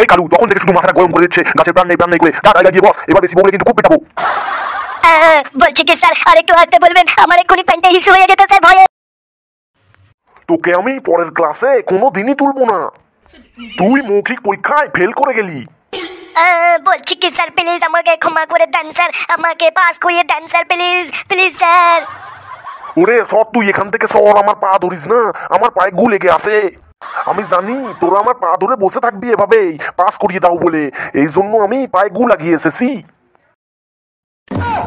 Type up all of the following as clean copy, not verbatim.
এই কালু তখন থেকে শুধু মাথাটা গরম করে দিচ্ছে, গাছের প্রাণ নেই করে যা জায়গা গিয়ে বস, এবার বেশি বলে কিন্তু খুব পেটাবো। বলছি কি স্যার আরেকটু আসতে বলবেন, আমার এক্ষুনি প্যান্টে হিসু হয়ে যেতে স্যার ভয়ে। তোকে আমি পরের ক্লাসে কোনোদিনই তুলবো না, তুই মৌখিক পরীক্ষায় ফেল করে গেলি। বলছি কি স্যার প্লিজ আমাকে ক্ষমা করে দেন স্যার, আমাকে পাস করিয়ে দেন স্যার প্লিজ প্লিজ স্যার। ওরে সর, তুই এখান থেকে সর, আমার পা ধরিস না, আমার পায়ে গু লেগে আছে। আমি জানি তোরা আমার পা ধরে বসে থাকবি এভাবেই পাস করিয়ে দাও বলে, এই জন্য আমি পায়ে গু লাগিয়ে এসেছি।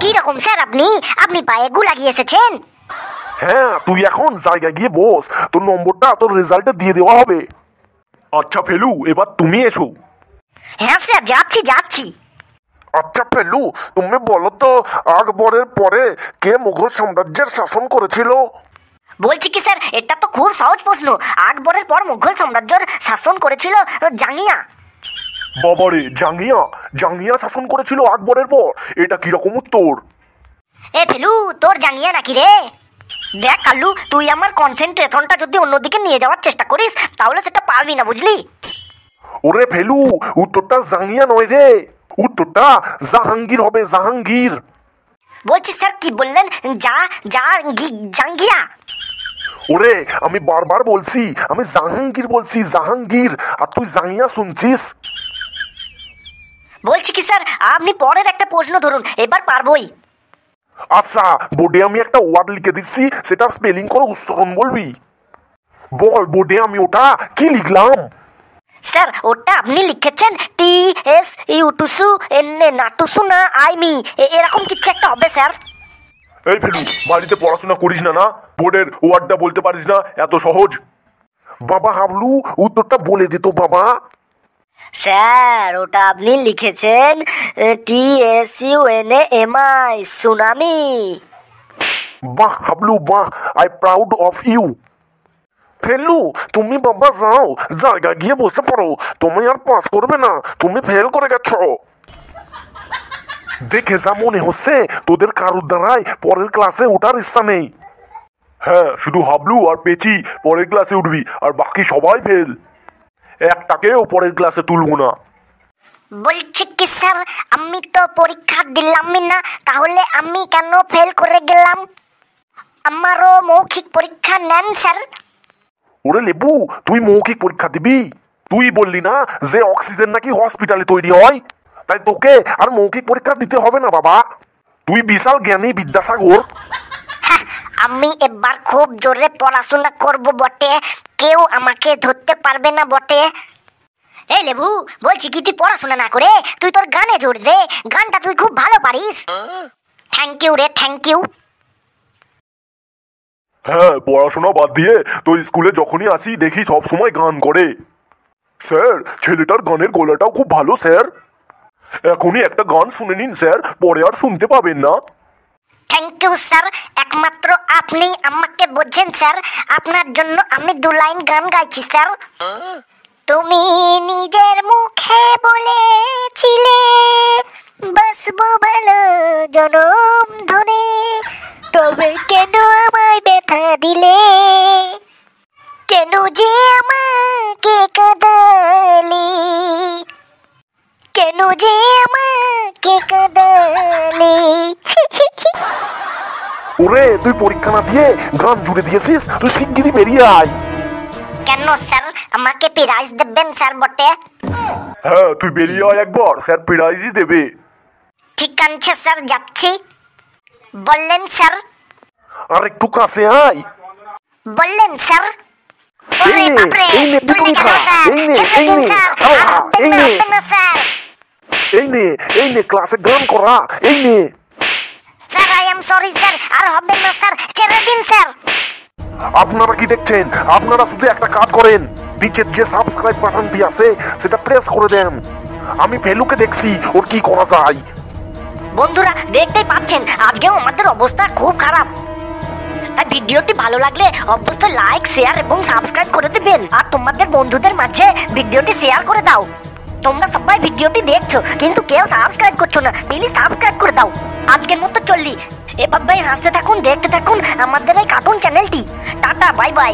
কি রকম স্যার আপনি পায়ে গু লাগিয়ে এসেছেন? হ্যাঁ, তুই এখন জায়গায় গিয়ে বস, তোর নম্বরটা তোর রেজাল্টে দিয়ে দেওয়া হবে। আচ্ছা ফেলু, এবার তুমি এসো। হ্যাঁ স্যার যাচ্ছি। আচ্ছা ফেলু, তুমি বলো তো আকবরের পরে কে মুঘল সাম্রাজ্যের শাসন করেছিল? বলছি কি স্যার এটা তো খুব সহজ প্রশ্ন, আকবরের পর মুঘল সাম্রাজ্যের শাসন করেছিল জাঙ্গিয়া। বাবারে, জাঙ্গিয়া শাসন করেছিল আকবরের পর? এটা কিরকম উত্তর? এ ফেলু তোর জাঙ্গিয়া নাকি রে? দেখ কাল্লু, তুই আমার কনসেন্ট্রেশনটা যদি অন্যদিকে নিয়ে যাওয়ার চেষ্টা করিস তাহলে সেটা পারবি না, বুঝলি? ওরে ফেলু, উত্তরটা জাঙ্গিয়া নয় রে, উত্তরটা জাহাঙ্গীর হবে, জাহাঙ্গীর। বলছি স্যার কি বললেন? জাঙ্গিয়া? ওরে আমি বারবার বলছি, আমি জাহাঙ্গীর বলছি, জাহাঙ্গীর, আর তুই জাঙ্গিয়া শুনছিস। বলছি কি স্যার আপনি পরের একটা প্রশ্ন ধরুন, এবার পারবই। আচ্ছা, বোর্ডে আমি একটা ওয়ার্ড লিখে দিচ্ছি, সেটা স্পেলিং করে উচ্চারণ বলবি। বল বোর্ডে আমি ওটা কি লিখলাম? স্যার ওটা আপনি লিখেছেন নাটুসু না আইমি, এরকম কিছু একটা হবে স্যার। এই ফেলু, বাড়িতে পড়াশোনা করিস না? বোর্ডের ওয়ার্ডটা বলতে পারিস না? এত সহজ। বাবা হাবলু উত্তরটা বলে দিত বাবা। স্যার ওটা আপনি লিখেছেন TSUNAMI, সুনামি। বাহ হাবলু বাহ, I proud of you. Felu তুমি বাবা যাও, জায়গা গিয়ে বসে পড়ো, তুমি আর পাস করবে না, তুমি ফেল করে গেছো। দেখে যা মনে হচ্ছে তোদের কারুর দ্বারাই পরের ক্লাসে ওঠার ইচ্ছা নেই। হ্যাঁ, শুধু হাবলু আর পেচি পরের ক্লাসে উঠবি, আর বাকি সবাই ফেল, একটাকেও পরের ক্লাসে তুলবো না। বলছি কি স্যার আমি তো পরীক্ষা দিলামই না, তাহলে আমি কেন ফেল করে গেলাম? আমারও মৌখিক পরীক্ষা নেন স্যার। ওরে লেবু, তুই মৌখিক পরীক্ষা দিবি? তুই বললি না যে অক্সিজেন নাকি হসপিটালে তৈরি হয়, তাই তোকে আর মৌখিক পরীক্ষা দিতে হবে না বাবা, তুই বিশাল জ্ঞানী বিদ্যাসাগর। আমি এবার খুব জোরে পড়াশোনা করব বটে, কেউ আমাকে ধরতে পারবে না বটে। এই লেবু, বলছি কি তুই পড়াশোনা না করে তুই তোর গানে জোর দে, গানটা তুই খুব ভালো পারিস। থ্যাংক ইউ রে, থ্যাংক ইউ। হ্যাঁ, পড়াশোনা বাদ দিয়ে তো স্কুলে যখনই আসি দেখি সব সময় গান করে। স্যার ছেলেটার গানের গলাটাও খুব ভালো স্যার, এখনই একটা গান শুনে নিন স্যার, পরে আর শুনতে পাবেন না। থ্যাংক ইউ স্যার, একমাত্র আপনি আমাকে বোঝেন স্যার, আপনার জন্য আমি 2 লাইন গান গাইছি স্যার। তুমি নিজের মুখে বলেছিলে বাসবো ভালো জনম ধরে, তবে কেন আমায় ব্যথা দিলে, কেন যে আমাকে কাঁদালে, কেন যে আমাকে কাঁদালে। ওরে তুই পরীক্ষা না দিয়ে গান জুড়ে দিয়েছিস, তুই শিগগিরই বেরিয়ে আয়। কেন স্যার আমাকে প্রাইজ দেবেন স্যার বটে? হ্যাঁ তুই বেরিয়ে আয় একবার, স্যার প্রাইজই দেবে। ঠিক আছে স্যার যাচ্ছি। বললেন স্যার? আর একটু কাছে আয়। বললেন স্যার? এই নে, এই নে পিটুনি খা, এই নে, এই নে, এই নে, এই নে, এই নে ক্লাসে গান করা, এই নে। Sir I am sorry sir, আর হবে না স্যার, ছেড়ে দিন স্যার। আপনারা কি দেখছেন? আপনারা শুধু একটা কাজ করেন, নিচের যে সাবস্ক্রাইব বাটনটি আছে সেটা প্রেস করে দেন। আমি ফেলুকে দেখছি ওর কি করা যায়। বন্ধুরা দেখতেই পাচ্ছেন আজকেও আমাদের অবস্থা খুব খারাপ, তাই ভিডিওটি ভালো লাগলে অবশ্যই লাইক শেয়ার এবং সাবস্ক্রাইব করে দিবেন, আর তোমাদের বন্ধুদের মাঝে ভিডিওটি শেয়ার করে দাও। তোমরা সবাই ভিডিওটি দেখছো কিন্তু কেউ সাবস্ক্রাইব করছো না, প্লিজ সাবস্ক্রাইব করে দাও। আজকের মতো চললি, এভাবে হাসতে থাকুন, দেখতে থাকুন আমাদের এই কার্টুন চ্যানেলটি। Tata, bye bye.